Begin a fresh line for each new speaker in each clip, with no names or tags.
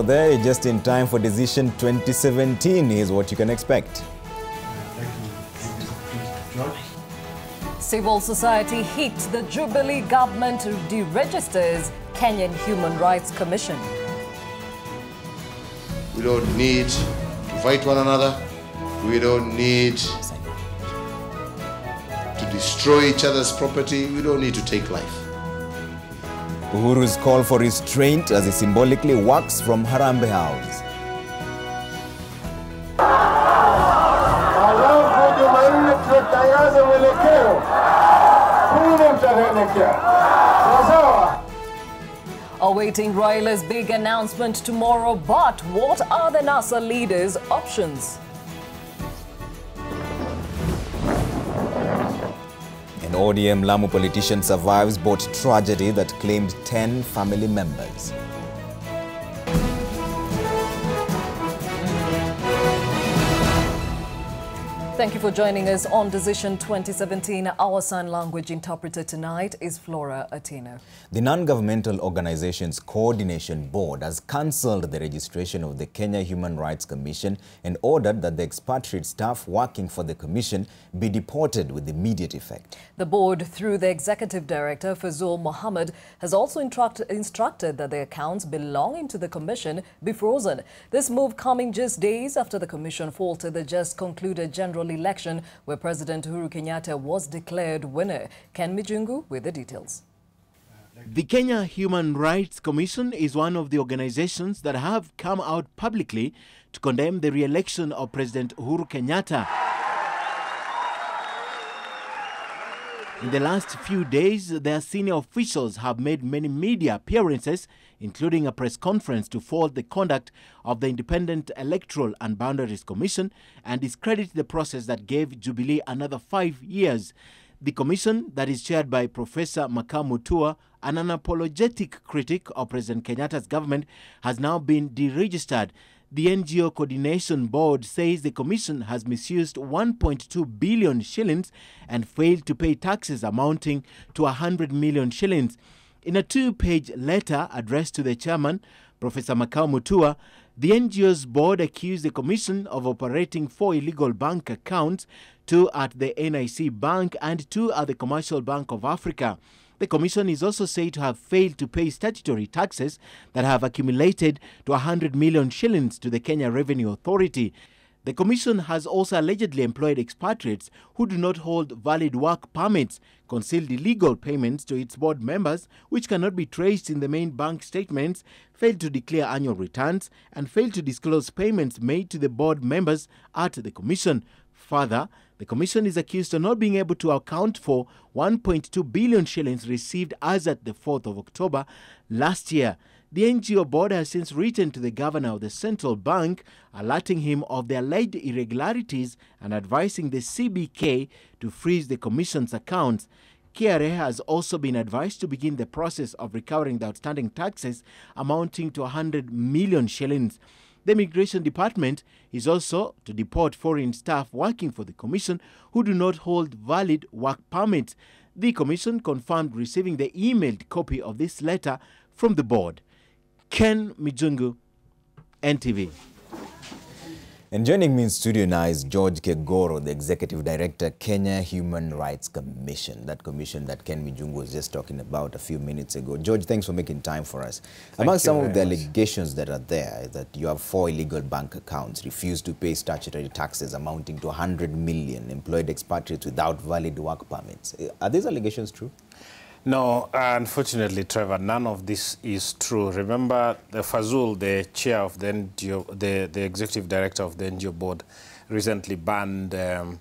out there, just in time for Decision 2017 is what you can expect.
Civil society hit the Jubilee government deregisters Kenyan Human Rights Commission.
We don't need to fight one another. We don't need to destroy each other's property. We don't need to take life.
Uhuru's call for restraint as he symbolically walks from Harambee House.
Awaiting Raila's big announcement tomorrow, but what are the NASA leaders' options?
An ODM Lamu politician survives boat tragedy that claimed 10 family members.
Thank you for joining us on Decision 2017. Our sign language interpreter tonight is Flora Atino.
The Non-Governmental Organizations Coordination Board has cancelled the registration of the Kenya Human Rights Commission and ordered that the expatriate staff working for the commission be deported with immediate effect.
The board, through the executive director, Fazul Mohammed, has also instructed that the accounts belonging to the commission be frozen. This move coming just days after the commission faltered the just concluded general election where President Uhuru Kenyatta was declared winner. Ken Mijungu with the details.
The Kenya Human Rights Commission is one of the organizations that have come out publicly to condemn the re-election of President Uhuru Kenyatta. In the last few days, their senior officials have made many media appearances, including a press conference to fault the conduct of the Independent Electoral and Boundaries Commission and discredit the process that gave Jubilee another 5 years. The commission, that is chaired by Professor Makau Mutua, an unapologetic critic of President Kenyatta's government, has now been deregistered. The NGO Coordination Board says the commission has misused 1.2 billion shillings and failed to pay taxes amounting to 100 million shillings. In a two-page letter addressed to the chairman, Professor Makau Mutua, the NGO's board accused the commission of operating 4 illegal bank accounts, 2 at the NIC Bank and 2 at the Commercial Bank of Africa. The commission is also said to have failed to pay statutory taxes that have accumulated to 100 million shillings to the Kenya Revenue Authority. The commission has also allegedly employed expatriates who do not hold valid work permits, concealed illegal payments to its board members which cannot be traced in the main bank statements, failed to declare annual returns, and failed to disclose payments made to the board members at the commission. Further, the commission is accused of not being able to account for 1.2 billion shillings received as at the 4th of October last year. The NGO board has since written to the governor of the central bank, alerting him of the alleged irregularities and advising the CBK to freeze the commission's accounts. KRA has also been advised to begin the process of recovering the outstanding taxes amounting to 100 million shillings. The Immigration Department is also to deport foreign staff working for the commission who do not hold valid work permits. The commission confirmed receiving the emailed copy of this letter from the board. Ken Mijungu, NTV.
And joining me in studio now is George Kegoro, the Executive Director, Kenya Human Rights Commission. That commission that Ken Mijungu was just talking about a few minutes ago. George, thanks for making time for us. Among some of the allegations that are there, that you have 4 illegal bank accounts, refused to pay statutory taxes amounting to 100 million, employed expatriates without valid work permits. Are these allegations true?
No, unfortunately, Trevor, none of this is true. Remember, the Fazul, the chair of the NGO, the executive director of the NGO board, recently banned the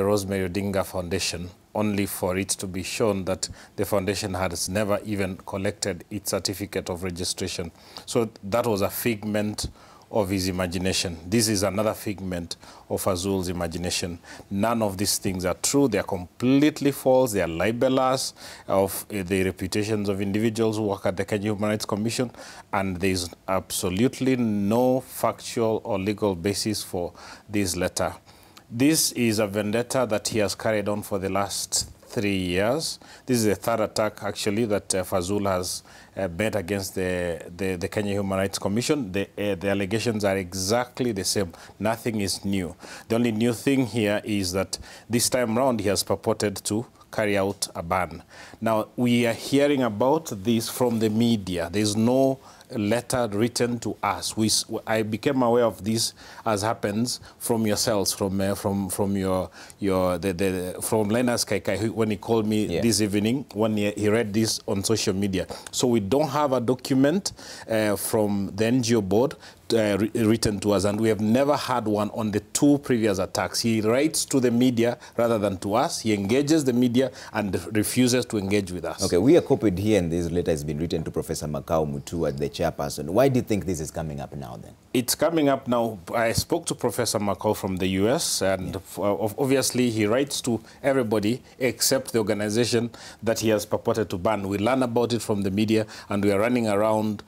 Rosemary Odinga Foundation, only for it to be shown that the foundation has never even collected its certificate of registration. So that was a figment of his imagination. This is another figment of Fazul's imagination. None of these things are true. They are completely false. They are libelous of the reputations of individuals who work at the Kenya Human Rights Commission, and there is absolutely no factual or legal basis for this letter. This is a vendetta that he has carried on for the last 3 years. This is the third attack, actually, that Fazul has made against the Kenya Human Rights Commission. The allegations are exactly the same. Nothing is new. The only new thing here is that this time round he has purported to carry out a ban. Now, we are hearing about this from the media. There's no letter written to us. I became aware of this as happens from yourselves, from Linus Kaikai, when he called me this evening, when he read this on social media. So we don't have a document from the NGO board written to us, and we have never had one on the 2 previous attacks. He writes to the media rather than to us. He engages the media and refuses to engage with us.
Okay, we are copied here, and this letter has been written to Professor Makau Mutua, the chairperson. Why do you think this is coming up now then?
It's coming up now. I spoke to Professor Makau from the US, and obviously he writes to everybody except the organization that he has purported to ban. We learn about it from the media, and we are running around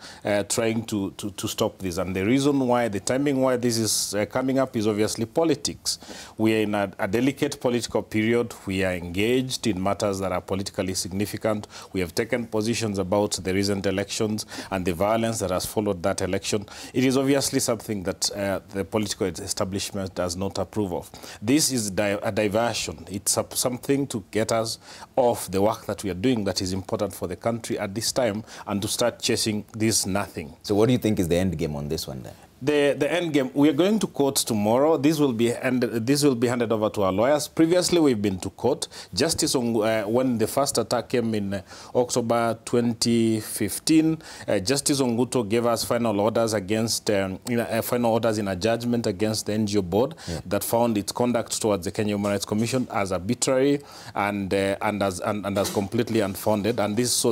trying to stop this. And the reason why, the timing why this is coming up is obviously politics. We are in a delicate political period. We are engaged in matters that are politically significant. We have taken positions about the recent elections and the violence that has followed that election. It is obviously something that the political establishment does not approve of. This is a diversion. It's something to get us off the work that we are doing that is important for the country at this time, and to start chasing this nothing.
So what do you think is the end game on this one then?
The end game, we are going to court tomorrow. This will be handed over to our lawyers. Previously, we've been to court. Justice, when the first attack came in October 2015, Justice Onguto gave us final orders against, final orders in a judgment against the NGO board that found its conduct towards the Kenya Human Rights Commission as arbitrary and as completely unfounded. And this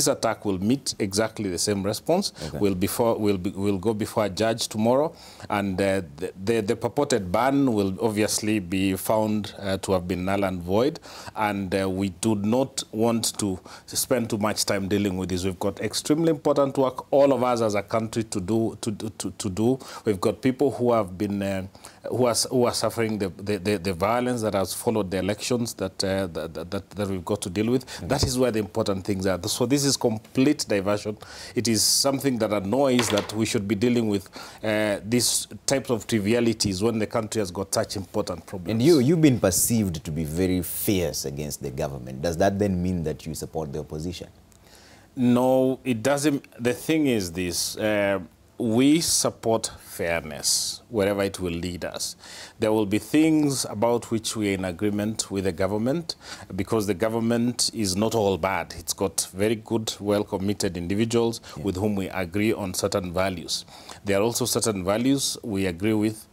attack will meet exactly the same response. Okay. We'll go before a judge tomorrow, and the purported ban will obviously be found to have been null and void, and we do not want to spend too much time dealing with this. We've got extremely important work, all of us as a country, to do. We've got people who have been who are suffering the violence that has followed the elections that we've got to deal with. Okay. That is where the important things are. So this is complete diversion. It is something that annoys that we should be dealing with these types of trivialities when the country has got such important problems.
And you've been perceived to be very fierce against the government. Does that then mean that you support the opposition?
No, it doesn't. The thing is this. We support fairness wherever it will lead us. There will be things about which we are in agreement with the government, because the government is not all bad. It's got very good, well-committed individuals with whom we agree on certain values. There are also certain values we agree with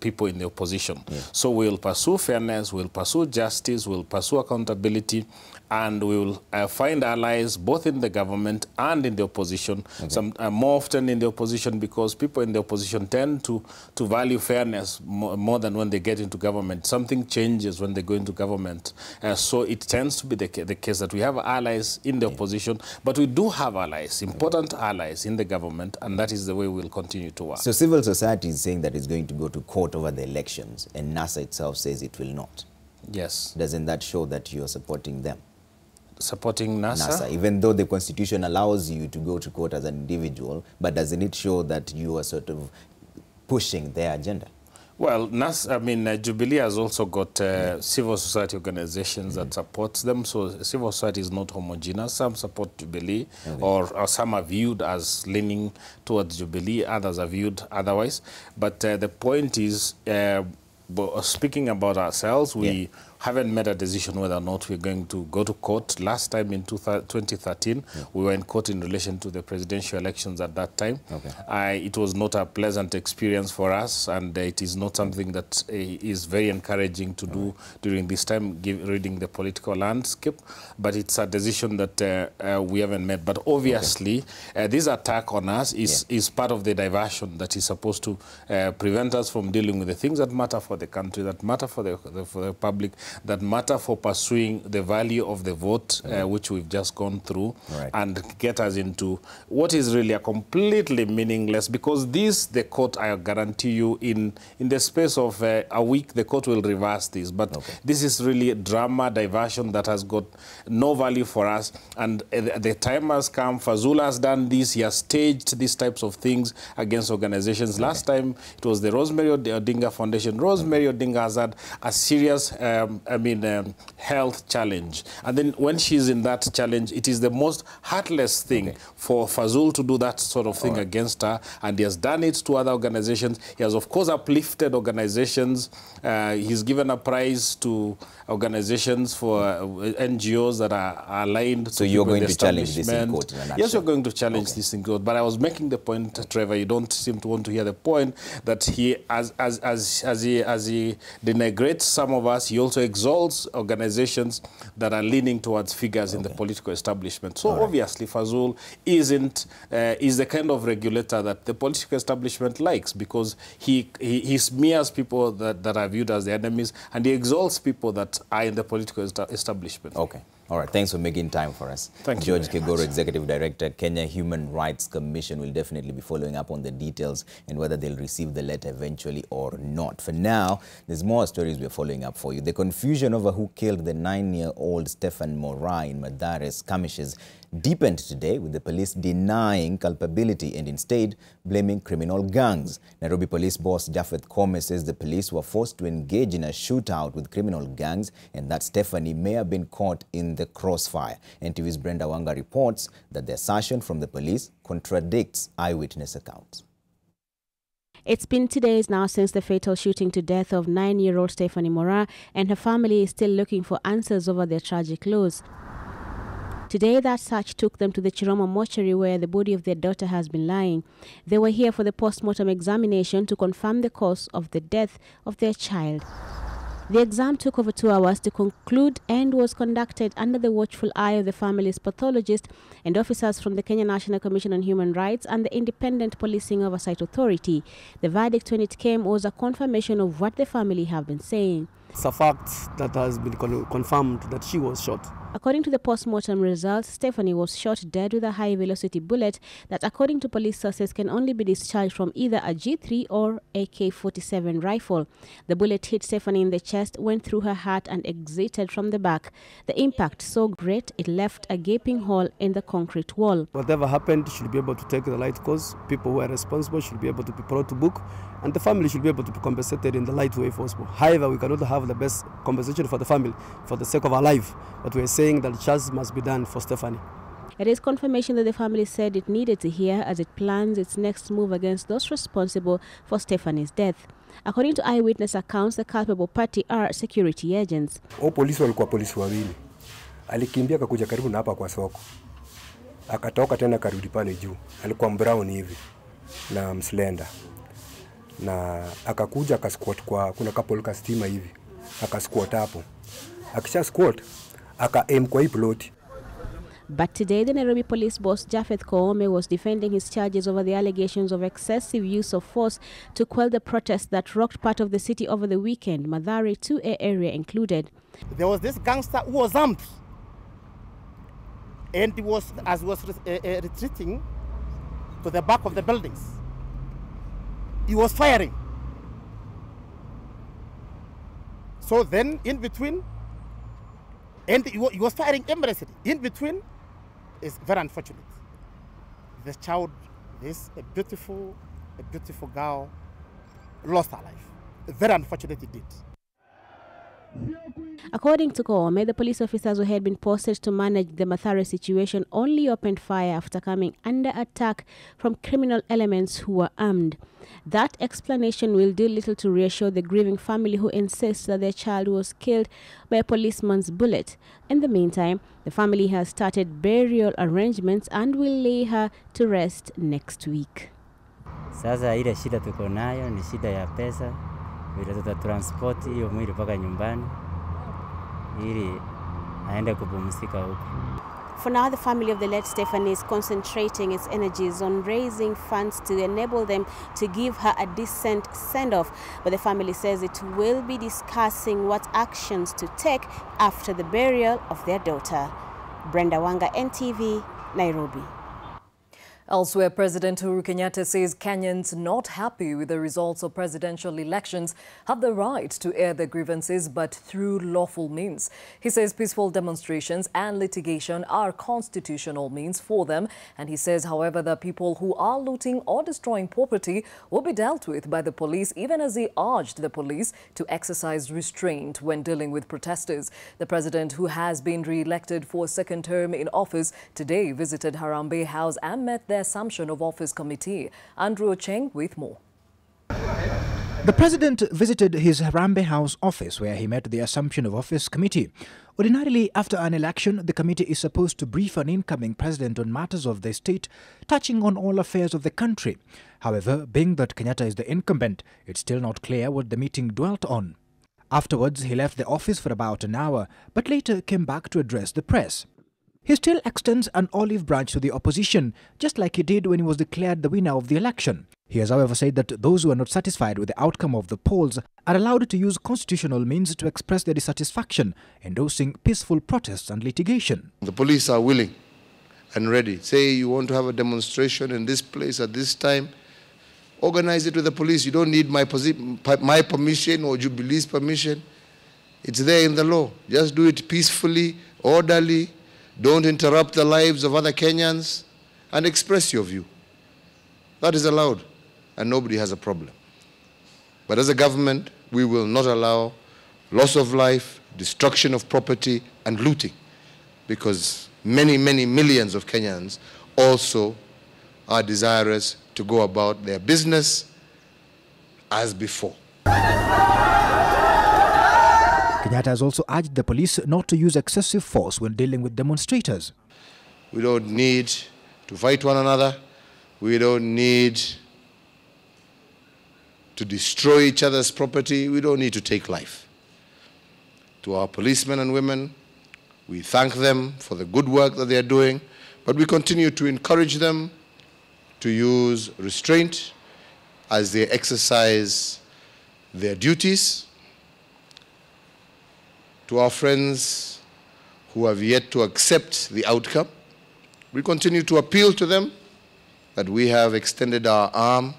people in the opposition. So we'll pursue fairness, we'll pursue justice, we'll pursue accountability, and we will find allies both in the government and in the opposition. Okay. More often in the opposition, because people in the opposition tend to value fairness more than when they get into government. Something changes when they go into government. So it tends to be the case that we have allies in the opposition, but we do have allies, important allies in the government, and that is the way we'll continue to work.
So civil society is saying that it's going to go to court over the elections, and NASA itself says it will not.
Yes.
Doesn't that show that you are supporting them?
Supporting NASA?
Even though the Constitution allows you to go to court as an individual, but doesn't it show that you are sort of pushing their agenda? Well,
Jubilee has also got civil society organizations that support them. So civil society is not homogeneous. Some support Jubilee, or some are viewed as leaning towards Jubilee. Others are viewed otherwise. But the point is, speaking about ourselves, we haven't made a decision whether or not we're going to go to court. Last time in 2013, we were in court in relation to the presidential elections at that time. It was not a pleasant experience for us, and it is not something that is very encouraging to do during this time, reading the political landscape. But it's a decision that we haven't made. But obviously, this attack on us is part of the diversion that is supposed to prevent us from dealing with the things that matter for the country, that matter for the public, that matter for pursuing the value of the vote, which we've just gone through, and get us into what is really a completely meaningless, because this, the court, I guarantee you, in the space of a week, the court will reverse this. But this is really a drama, diversion that has got no value for us. And the time has come. Fazul has done this. He has staged these types of things against organizations. Last time, it was the Rosemary Odinga Foundation. Rosemary Odinga has had a serious, health challenge. And then when she's in that challenge, it is the most heartless thing for Fazul to do that sort of thing against her. And he has done it to other organizations. He has, of course, uplifted organizations. He's given a prize to organizations for NGOs that are aligned.
So you're going to challenge this in court?
Yes, you're going to challenge this in court. But I was making the point, Trevor, you don't seem to want to hear the point, that he, as he denigrates some of us, he also exalts organizations that are leaning towards figures in the political establishment. So obviously, Fazul is the kind of regulator that the political establishment likes, because he smears people that are viewed as the enemies, and he exalts people that are in the political establishment.
Okay. All right. Thanks for making time for us.
Thank you.
George Kegoro, Executive Director, Kenya Human Rights Commission, will definitely be following up on the details and whether they'll receive the letter eventually or not. For now, there's more stories we're following up for you. The confusion over who killed the 9-year-old Stephen Mora in Madhare's skirmishes deepened today, with the police denying culpability and instead blaming criminal gangs. Nairobi Police Boss Japheth Kome says the police were forced to engage in a shootout with criminal gangs and that Stephanie may have been caught in the crossfire. NTV's Brenda Wanga reports that the assertion from the police contradicts eyewitness accounts.
It's been 2 days now since the fatal shooting to death of 9-year-old Stephanie Mora, and her family is still looking for answers over their tragic loss. Today, that search took them to the Chiroma mortuary where the body of their daughter has been lying. They were here for the post-mortem examination to confirm the cause of the death of their child. The exam took over 2 hours to conclude and was conducted under the watchful eye of the family's pathologist and officers from the Kenya National Commission on Human Rights and the Independent Policing Oversight Authority. The verdict, when it came, was a confirmation of what the family have been saying.
It's a fact that has been confirmed that she was shot.
According to the post-mortem results, Stephanie was shot dead with a high-velocity bullet that, according to police sources, can only be discharged from either a G3 or AK-47 rifle. The bullet hit Stephanie in the chest, went through her heart and exited from the back. The impact so great it left a gaping hole in the concrete wall.
Whatever happened should be able to take the light cause. People who are responsible should be able to be brought to book, and the family should be able to be compensated in the light way possible. However, we cannot have the best compensation for the family for the sake of our life, but we are saying that justice must be done for Stephanie.
It is confirmation that the family said it needed to hear as it plans its next move against those responsible for Stephanie's death. According to eyewitness accounts, the culpable party are security agents.
Polisi walikuwa polisi wawili. Alikimbia akakuja karibu na hapa kwa soko. Akatoka tena karudi pale juu. Alikuwa brown hivi na mslender. Na akakuja akasquat kwa kuna couple ka stima hivi. Akasquat hapo. Akisha squat aka-aim kwa hii plot.
But today, the Nairobi police boss Japheth Kome was defending his charges over the allegations of excessive use of force to quell the protests that rocked part of the city over the weekend, Mathare 2A area included.
There was this gangster who was armed, and he was, as he was retreating to the back of the buildings, he was firing. So then, in between, and he was firing embarrassingly. In between is very unfortunate. This child, a beautiful girl, lost her life. Very unfortunate indeed.
According to Kome, the police officers who had been posted to manage the Mathare situation only opened fire after coming under attack from criminal elements who were armed. That explanation will do little to reassure the grieving family who insists that their child was killed by a policeman's bullet. In the meantime, the family has started burial arrangements and will lay her to rest next week.
Sasa ile shida tuko nayo ni shida ya pesa. Vile tutatransport hiyo mwili mpaka nyumbani ili aende kupumzika huko.
For now, the family of the late Stephanie is concentrating its energies on raising funds to enable them to give her a decent send-off. But the family says it will be discussing what actions to take after the burial of their daughter. Brenda Wanga, NTV, Nairobi.
Elsewhere, President Uhuru Kenyatta says Kenyans not happy with the results of presidential elections have the right to air their grievances, but through lawful means. He says peaceful demonstrations and litigation are constitutional means for them. And he says, however, the people who are looting or destroying property will be dealt with by the police, even as he urged the police to exercise restraint when dealing with protesters. The president, who has been re-elected for a second term in office, today visited Harambee House and met the Assumption of Office Committee. Andrew Ocheng with more.
The president visited his Harambee House office where he met the Assumption of Office Committee. Ordinarily, after an election, the committee is supposed to brief an incoming president on matters of the state, touching on all affairs of the country. However, being that Kenyatta is the incumbent, it's still not clear what the meeting dwelt on. Afterwards, he left the office for about an hour, but later came back to address the press. He still extends an olive branch to the opposition, just like he did when he was declared the winner of the election. He has, however, said that those who are not satisfied with the outcome of the polls are allowed to use constitutional means to express their dissatisfaction, endorsing peaceful protests and litigation.
The police are willing and ready. Say you want to have a demonstration in this place at this time, organize it with the police. You don't need my permission or Jubilee's permission. It's there in the law. Just do it peacefully, orderly. Don't interrupt the lives of other Kenyans and express your view. That is allowed, and nobody has a problem. But as a government, we will not allow loss of life, destruction of property, and looting, because many, many millions of Kenyans also are desirous to go about their business as before.
Kenyatta has also urged the police not to use excessive force when dealing with demonstrators.
We don't need to fight one another. We don't need to destroy each other's property. We don't need to take life. To our policemen and women, we thank them for the good work that they are doing, but we continue to encourage them to use restraint as they exercise their duties. To our friends who have yet to accept the outcome, we continue to appeal to them that we have extended our arm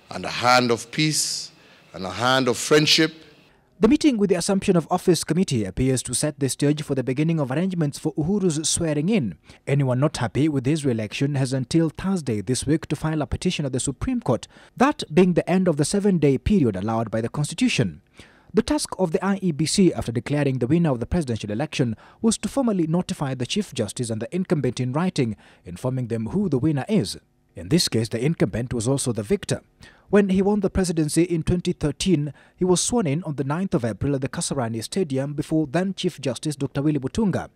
and a hand of peace and a hand of friendship.
The meeting with the Assumption of Office Committee appears to set the stage for the beginning of arrangements for Uhuru's swearing in. Anyone not happy with his re-election has until Thursday this week to file a petition at the Supreme Court, that being the end of the 7-day period allowed by the Constitution. The task of the IEBC after declaring the winner of the presidential election was to formally notify the Chief Justice and the incumbent in writing, informing them who the winner is. In this case, the incumbent was also the victor. When he won the presidency in 2013, he was sworn in on the 9th of April at the Kasarani Stadium before then Chief Justice Dr. Willy Mutunga.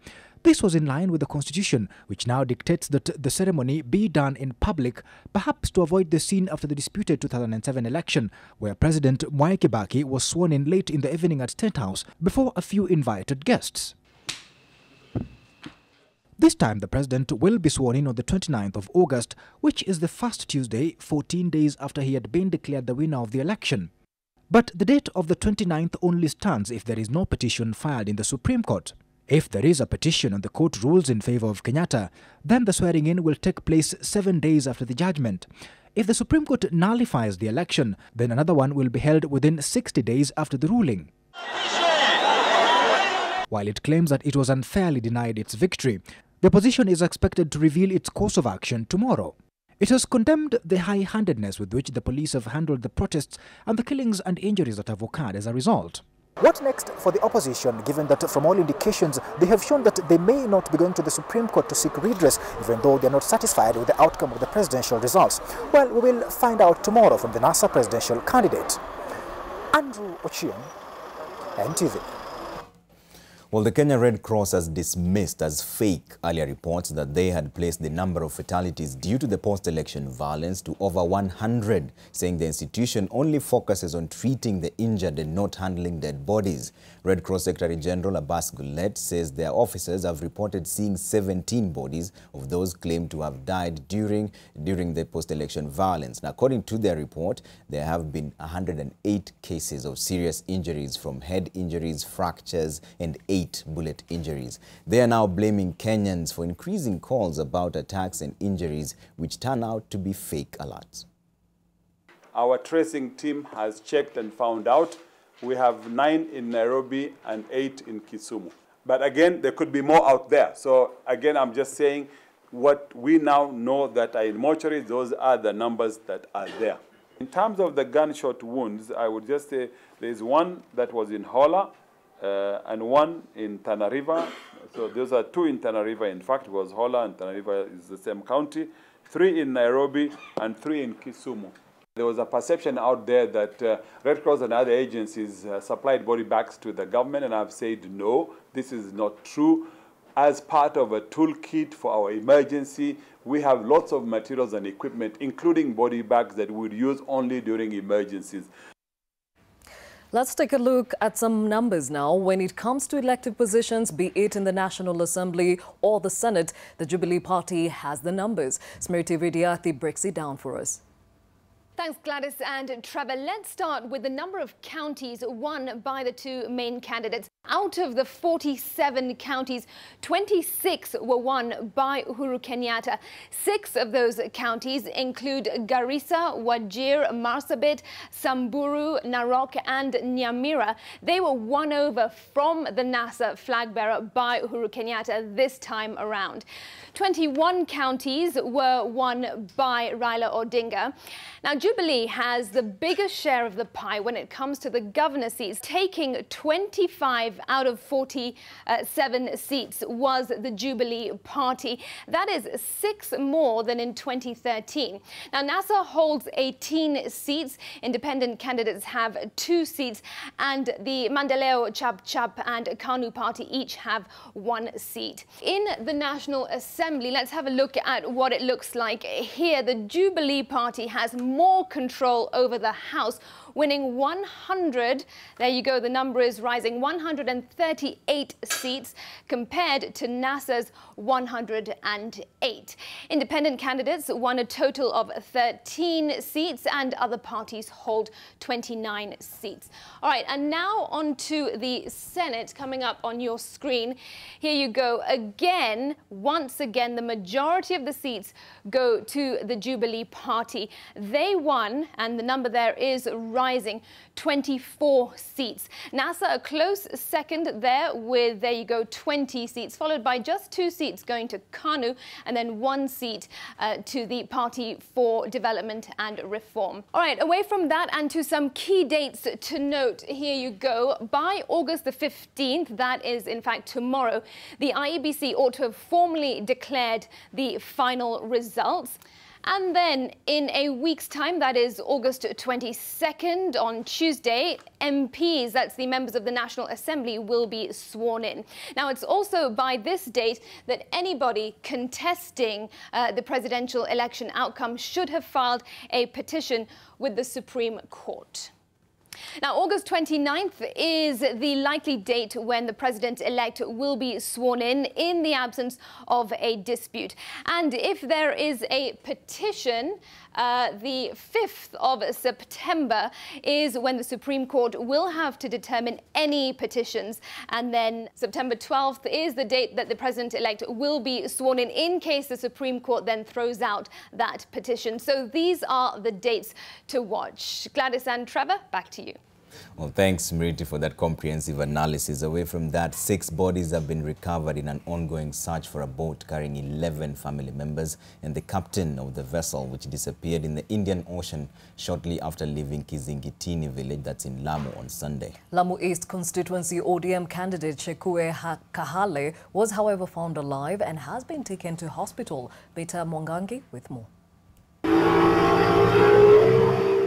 This was in line with the Constitution, which now dictates that the ceremony be done in public, perhaps to avoid the scene after the disputed 2007 election, where President Mwai Kibaki was sworn in late in the evening at State House before a few invited guests. This time, the president will be sworn in on the 29th of August, which is the first Tuesday, 14 days after he had been declared the winner of the election. But the date of the 29th only stands if there is no petition filed in the Supreme Court. If there is a petition and the court rules in favor of Kenyatta, then the swearing-in will take place 7 days after the judgment. If the Supreme Court nullifies the election, then another one will be held within 60 days after the ruling. While it claims that it was unfairly denied its victory, the opposition is expected to reveal its course of action tomorrow. It has condemned the high-handedness with which the police have handled the protests and the killings and injuries that have occurred as a result.
What next for the opposition, given that from all indications they have shown that they may not be going to the Supreme Court to seek redress, even though they are not satisfied with the outcome of the presidential results? Well, we will find out tomorrow from the NASA presidential candidate. Andrew Ocheng, NTV.
Well, the Kenya Red Cross has dismissed as fake earlier reports that they had placed the number of fatalities due to the post-election violence to over 100, saying the institution only focuses on treating the injured and not handling dead bodies. Red Cross Secretary General Abbas Gullet says their officers have reported seeing 17 bodies of those claimed to have died during the post-election violence. Now, according to their report, there have been 108 cases of serious injuries, from head injuries, fractures, and 8 bullet injuries. They are now blaming Kenyans for increasing calls about attacks and injuries, which turn out to be fake alerts.
Our tracing team has checked and found out we have 9 in Nairobi and 8 in Kisumu. But again, there could be more out there. So again, I'm just saying what we now know that are in mortuaries, those are the numbers that are there. In terms of the gunshot wounds, I would just say there's one that was in Hola, and one in Tana River. So those are 2 in Tana River. In fact, it was Hola and Tana River is the same county. 3 in Nairobi and 3 in Kisumu. There was a perception out there that Red Cross and other agencies supplied body bags to the government, and I've said no, this is not true. As part of a toolkit for our emergency, we have lots of materials and equipment, including body bags that we would use only during emergencies.
Let's take a look at some numbers now. When it comes to elective positions, be it in the National Assembly or the Senate, the Jubilee Party has the numbers. Smriti Vidyarthi breaks it down for us.
Thanks, Gladys and Trevor. Let's start with the number of counties won by the 2 main candidates. Out of the 47 counties, 26 were won by Uhuru Kenyatta. 6 of those counties include Garissa, Wajir, Marsabit, Samburu, Narok and Nyamira. They were won over from the NASA flag bearer by Uhuru Kenyatta this time around. 21 counties were won by Raila Odinga. Now, Jubilee has the biggest share of the pie when it comes to the governor seats. Taking 25 out of 47 seats was the Jubilee Party. That is 6 more than in 2013. Now, NASA holds 18 seats. Independent candidates have 2 seats. And the Mandeleo, Chap Chap and Kanu Party each have 1 seat. In the National Assembly, let's have a look at what it looks like here. The Jubilee Party has more control over the House, winning 100, there you go, the number is rising, 138 seats compared to NASA's 108. Independent candidates won a total of 13 seats and other parties hold 29 seats. All right, and now on to the Senate coming up on your screen. Here you go. Again, once again, the majority of the seats go to the Jubilee Party. They won, and the number there is rising, 24 seats. NASA a close second there with, there you go, 20 seats, followed by just 2 seats going to KANU and then 1 seat to the Party for Development and Reform. All right, away from that and to some key dates to note, here you go. By August the 15th, that is in fact tomorrow, the IEBC ought to have formally declared the final results. And then in a week's time, that is August 22nd, on Tuesday, MPs, that's the members of the National Assembly, will be sworn in. Now, it's also by this date that anybody contesting the presidential election outcome should have filed a petition with the Supreme Court. Now, August 29th is the likely date when the president-elect will be sworn in the absence of a dispute. And if there is a petition, the 5th of September is when the Supreme Court will have to determine any petitions. And then September 12th is the date that the president-elect will be sworn in case the Supreme Court then throws out that petition. So these are the dates to watch. Gladys and Trevor, back to you.
Well, thanks, Smriti, for that comprehensive analysis. Away from that, 6 bodies have been recovered in an ongoing search for a boat carrying 11 family members and the captain of the vessel, which disappeared in the Indian Ocean shortly after leaving Kizingitini village, that's in Lamu, on Sunday.
Lamu East constituency ODM candidate Chekue Kahale was, however, found alive and has been taken to hospital. Beta Mwangangi with more.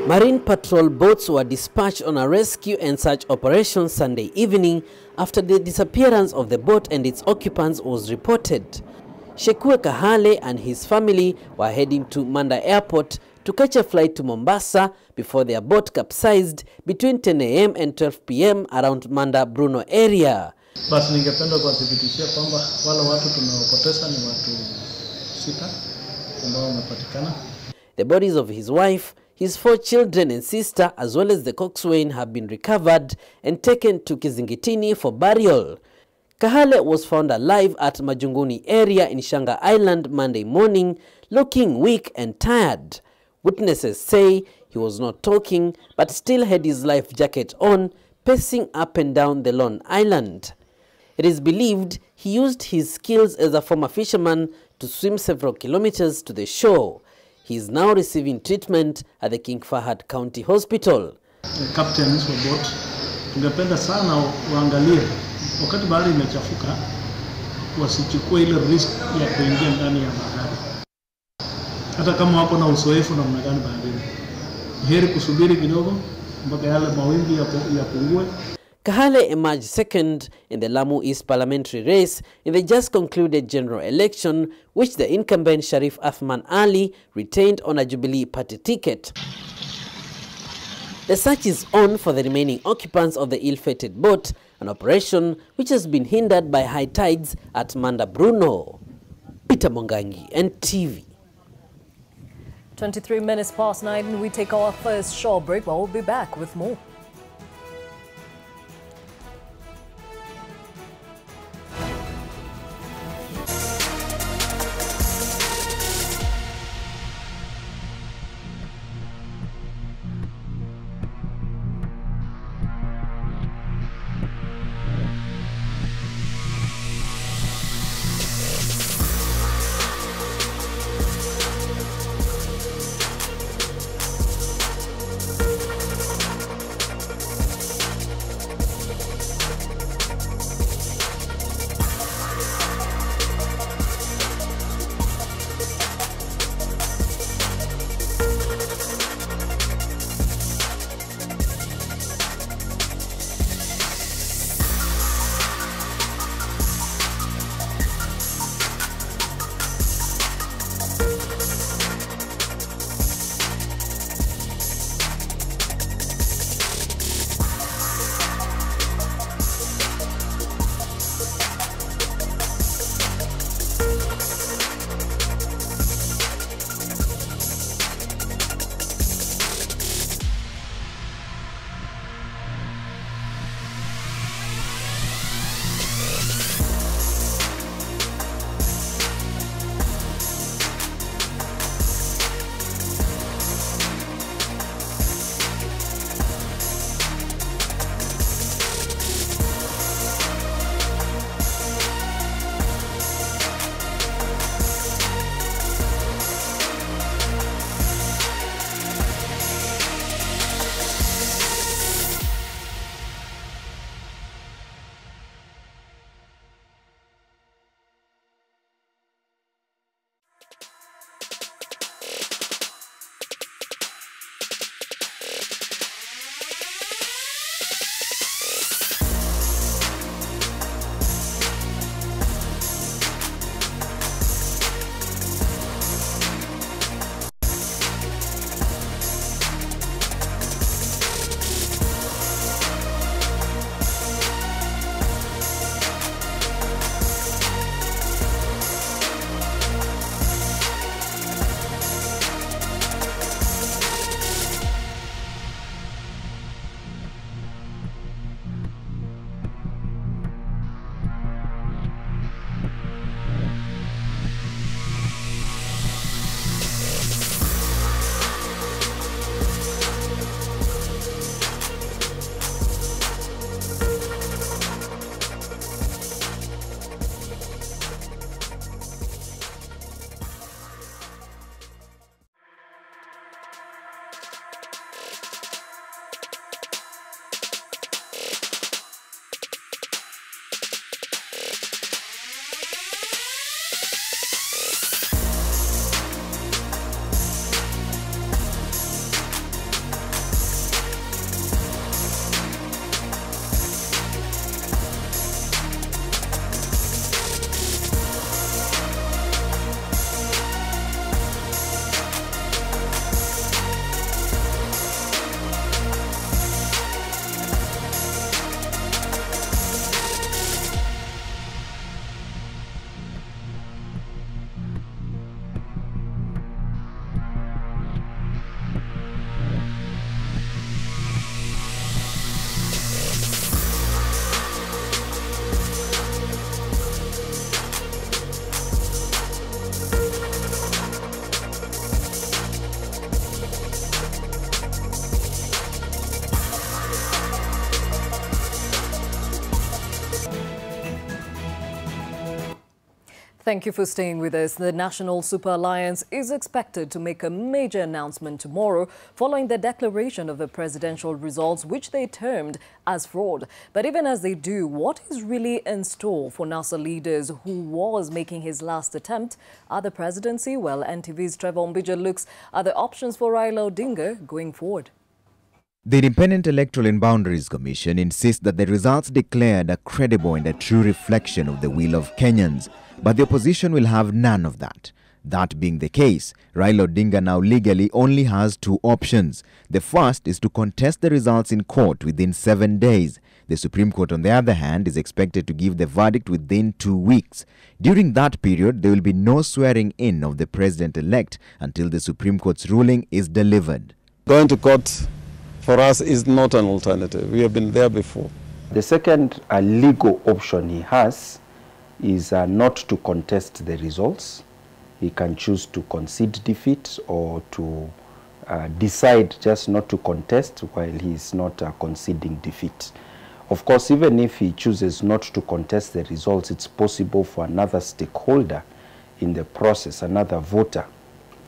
Marine patrol boats were dispatched on a rescue and search operation Sunday evening after the disappearance of the boat and its occupants was reported. Shekwe Kahale and his family were heading to Manda Airport to catch a flight to Mombasa before their boat capsized between 10 a.m. and 12 p.m. around Manda Bruno area.
Basi ningependa kuwathibitishia kwamba wale watu tunaopoteza ni watu 6 ambao wamepatikana.
The bodies of his wife, his 4 children and sister, as well as the coxswain, have been recovered and taken to Kizingitini for burial. Kahale was found alive at Majunguni area in Shanga Island Monday morning, looking weak and tired. Witnesses say he was not talking, but still had his life jacket on, pacing up and down the lone island. It is believed he used his skills as a former fisherman to swim several kilometers to the shore. He is now receiving treatment at the King Fahad County Hospital.
The captains wa boat, tungependa sana waangalie wakati bahari imechafuka wasichukue ile risk ya kuingia ndani ya bahari. Hata kama wako na uzoefu na namna gani baharini. Heri kusubiri kidogo mpaka yale mawimbi yapungue.
Kahale emerged second in the Lamu East parliamentary race in the just concluded general election, which the incumbent Sharif Athman Ali retained on a Jubilee party ticket. The search is on for the remaining occupants of the ill-fated boat, an operation which has been hindered by high tides at Manda Bruno. Peter Mongangi, NTV.
23 minutes past 9, we take our first short break, but we'll be back with more. Thank you for staying with us. The National Super Alliance is expected to make a major announcement tomorrow following the declaration of the presidential results, which they termed as fraud. But even as they do, what is really in store for NASA leaders who was making his last attempt at the presidency? Well, NTV's Trevor Ombija looks at the options for Raila Odinga going forward.
The Independent Electoral and Boundaries Commission insists that the results declared are credible and a true reflection of the will of Kenyans. But the opposition will have none of that. That being the case, Raila Odinga now legally only has two options. The first is to contest the results in court within 7 days. The Supreme Court, on the other hand, is expected to give the verdict within 2 weeks. During that period, there will be no swearing in of the president-elect until the Supreme Court's ruling is delivered.
Going to court for us is not an alternative. We have been there before.
The second legal option he has is not to contest the results. He can choose to concede defeat or to decide just not to contest while he is not conceding defeat. Of course, even if he chooses not to contest the results, it's possible for another stakeholder in the process, another voter,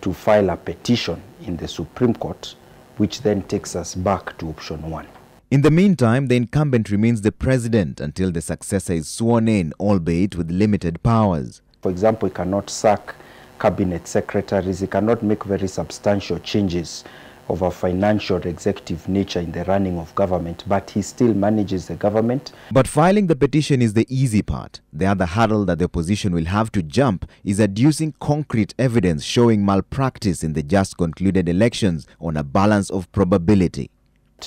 to file a petition in the Supreme Court, which then takes us back to option one.
In the meantime, the incumbent remains the president until the successor is sworn in, albeit with limited powers.
For example, he cannot sack cabinet secretaries, he cannot make very substantial changes of a financial or executive nature in the running of government, but he still manages the government.
But filing the petition is the easy part. The other hurdle that the opposition will have to jump is adducing concrete evidence showing malpractice in the just concluded elections on a balance of probability.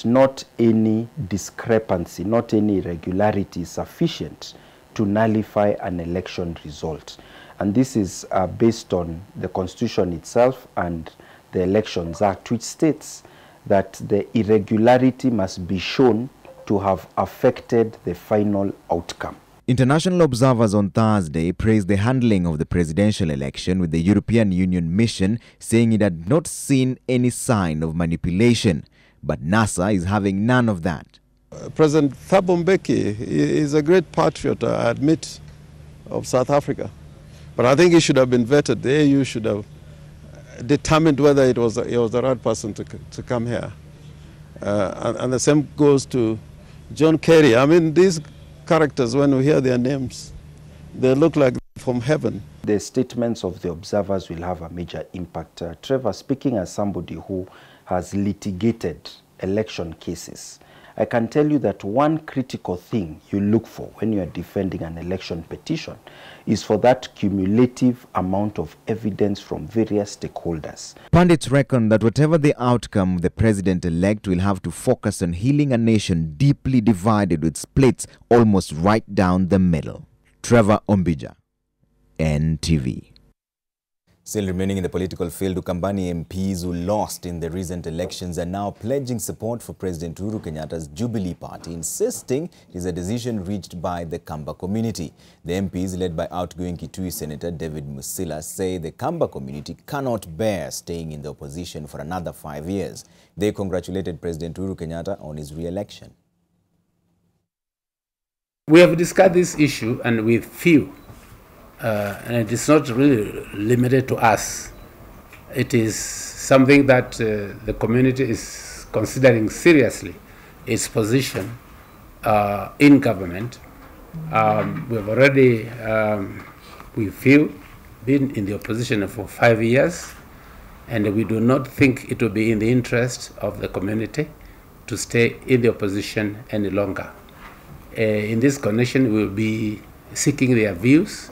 Not any discrepancy, not any irregularity is sufficient to nullify an election result. And this is based on the Constitution itself and the Elections Act, which states that the irregularity must be shown to have affected the final outcome.
International observers on Thursday praised the handling of the presidential election, with the European Union mission saying it had not seen any sign of manipulation. But NASA is having none of that.
President Thabo Mbeki is a great patriot, I admit, of South Africa. But I think he should have been vetted. The AU should have determined whether he was the right person to come here. And the same goes to John Kerry. I mean, these characters, when we hear their names, they look like from heaven.
The statements of the observers will have a major impact. Trevor, speaking as somebody who has litigated election cases, I can tell you that one critical thing you look for when you are defending an election petition is for that cumulative amount of evidence from various stakeholders.
Pundits reckon that whatever the outcome, the president-elect will have to focus on healing a nation deeply divided with splits almost right down the middle. Trevor Ombija, NTV. Still remaining in the political field, Ukambani MPs who lost in the recent elections are now pledging support for President Uhuru Kenyatta's Jubilee Party, insisting it is a decision reached by the Kamba community. The MPs, led by outgoing Kitui Senator David Musila, say the Kamba community cannot bear staying in the opposition for another 5 years. They congratulated President Uhuru Kenyatta on his re-election.
We have discussed this issue and we feel and it is not really limited to us. It is something that the community is considering seriously, its position in government. We have already, we feel, been in the opposition for 5 years, and we do not think it will be in the interest of the community to stay in the opposition any longer. In this connection, we will be seeking their views.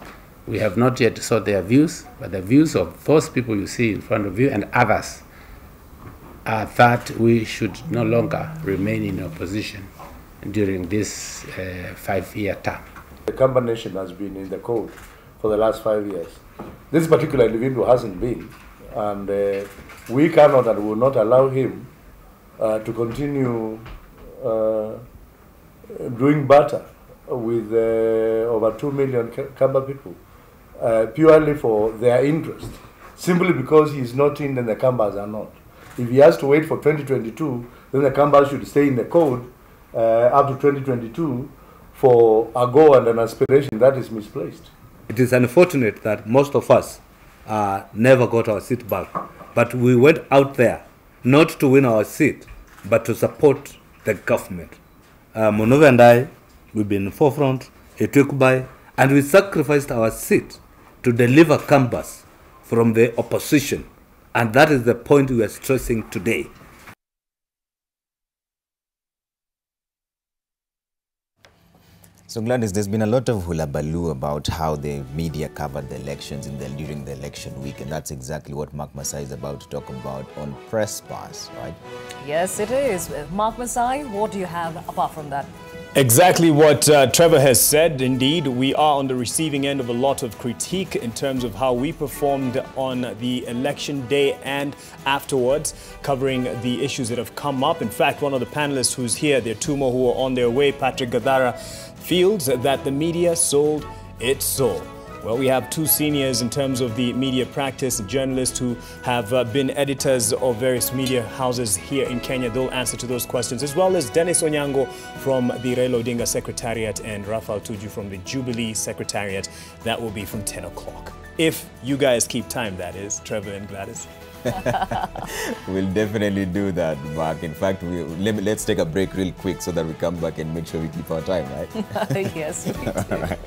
We have not yet sought their views, but the views of those people you see in front of you and others are that we should no longer remain in opposition during this 5-year term.
The Kamba nation has been in the code for the last 5 years. This particular individual hasn't been, and we cannot and will not allow him to continue doing better with over 2 million Kamba people. Purely for their interest, simply because he is not in and the Kambas are not. If he has to wait for 2022, then the Kambas should stay in the code up to 2022 for a goal and an aspiration that is misplaced. It is unfortunate that most of us never got our seat back. But we went out there not to win our seat, but to support the government. Monove and I, we've been in the forefront, it took by, and we sacrificed our seat to deliver canvas from the opposition. And that is the point we are stressing today.
So Gladys, there's been a lot of hullabaloo about how the media covered the elections during the election week, and that's exactly what Mark Masai is about to talk about on Press Pass, right?
Yes, it is. Mark Masai, what do you have apart from that?
Exactly what Trevor has said. Indeed, we are on the receiving end of a lot of critique in terms of how we performed on the election day and afterwards, covering the issues that have come up. In fact, one of the panelists who's here, there are two more who are on their way, Patrick Gadara, feels that the media sold its soul. Well, we have two seniors in terms of the media practice, journalists who have been editors of various media houses here in Kenya. They'll answer to those questions, as well as Dennis Onyango from the Raila Odinga Secretariat and Raphael Tuju from the Jubilee Secretariat. That will be from 10 o'clock. If you guys keep time, that is, Trevor and Gladys.
We'll definitely do that, Mark. In fact, let's take a break real quick so that we come back and make sure we keep our time, right?
Yes, we do.
All right.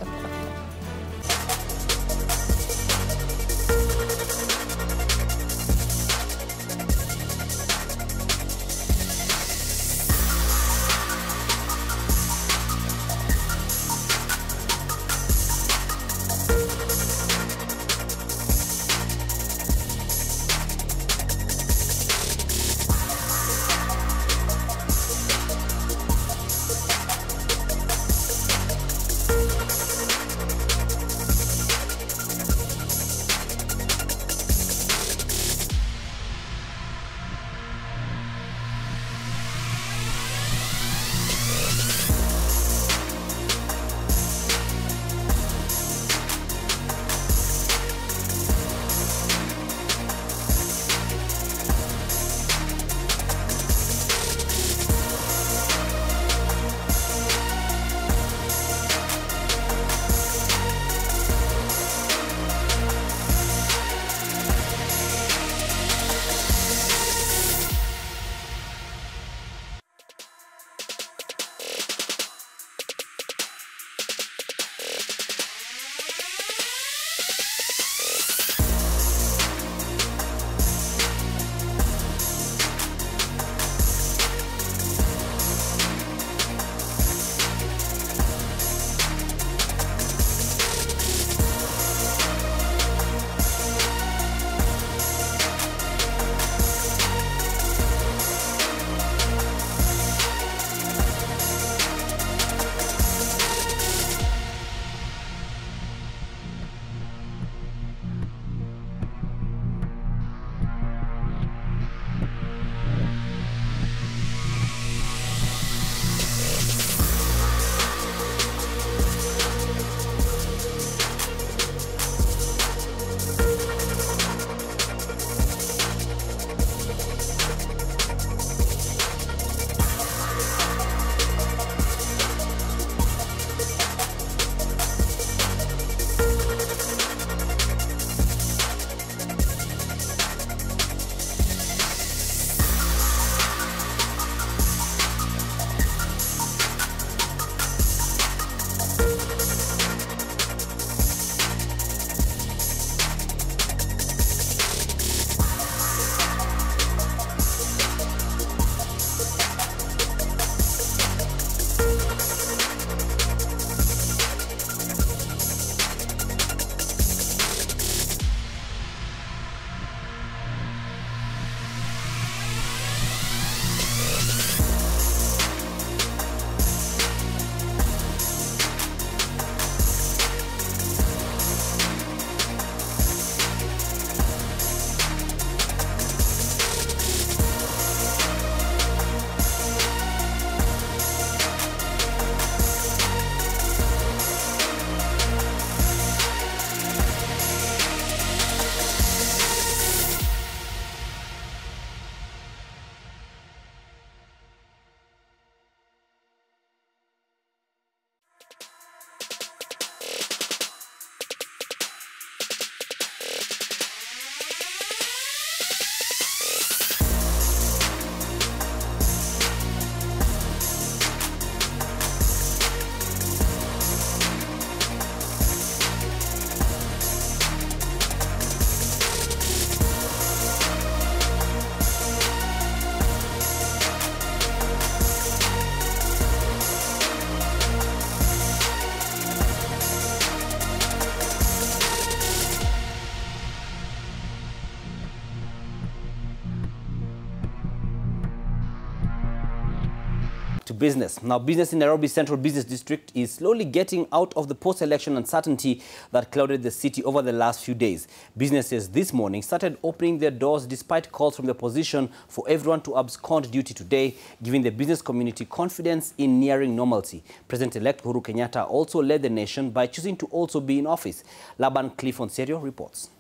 back to business. Now, business in Nairobi's Central Business District is slowly getting out of the post-election uncertainty that clouded the city over the last few days. Businesses this morning started opening their doors despite calls from the opposition for everyone to abscond duty today, giving the business community confidence in nearing normalcy. President-elect Uhuru Kenyatta also led the nation by choosing to also be in office. Laban Cliff-Onserio reports.